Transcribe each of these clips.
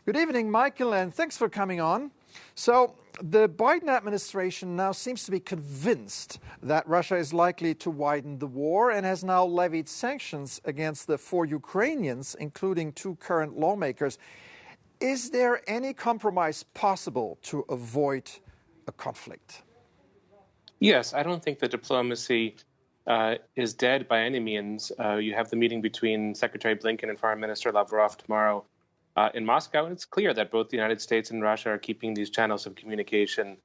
Good evening, Michael, and thanks for coming on. So, the Biden administration now seems to be convinced that Russia is likely to widen the war and has now levied sanctions against the 4 Ukrainians, including 2 current lawmakers. Is there any compromise possible to avoid a conflict? Yes, I don't think the diplomacy is dead by any means. You have the meeting between Secretary Blinken and Foreign Minister Lavrov tomorrow in Moscow, and it's clear that both the United States and Russia are keeping these channels of communication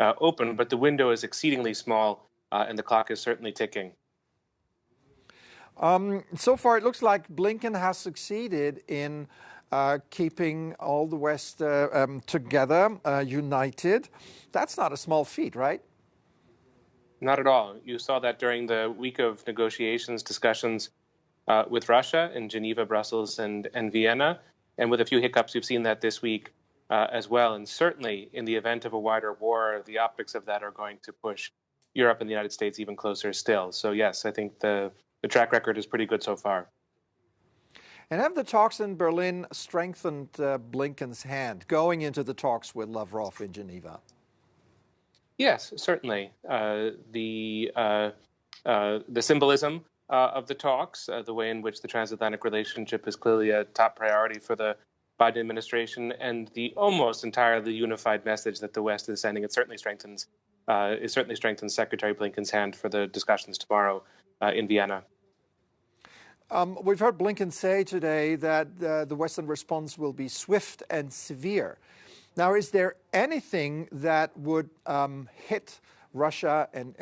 open, but the window is exceedingly small, and the clock is certainly ticking. So far, it looks like Blinken has succeeded in keeping all the West together, united. That's not a small feat, right? Not at all. You saw that during the week of negotiations, discussions with Russia in Geneva, Brussels, and Vienna. And with a few hiccups, you've seen that this week as well. And certainly in the event of a wider war, the optics of that are going to push Europe and the United States even closer still. So yes, I think the track record is pretty good so far. And have the talks in Berlin strengthened Blinken's hand going into the talks with Lavrov in Geneva? Yes, certainly. The symbolism of the talks, the way in which the transatlantic relationship is clearly a top priority for the Biden administration, and the almost entirely unified message that the West is sending, it certainly strengthens Secretary Blinken's hand for the discussions tomorrow in Vienna. We've heard Blinken say today that the Western response will be swift and severe. Now, is there anything that would hit Russia and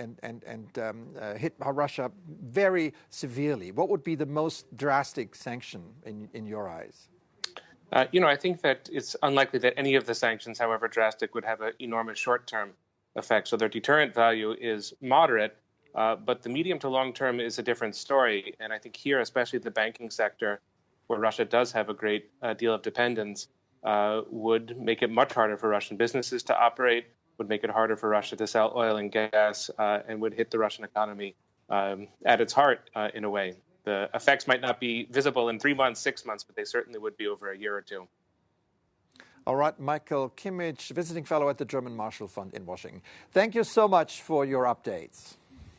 hit Russia very severely? What would be the most drastic sanction in your eyes? I think that it's unlikely that any of the sanctions, however drastic, would have an enormous short-term effect. So their deterrent value is moderate, but the medium to long term is a different story. And I think here, especially the banking sector, where Russia does have a great deal of dependence, would make it much harder for Russian businesses to operate, would make it harder for Russia to sell oil and gas, and would hit the Russian economy at its heart in a way. The effects might not be visible in 3 months, 6 months, but they certainly would be over a year or two. All right, Michael Kimmage, visiting fellow at the German Marshall Fund in Washington. Thank you so much for your updates.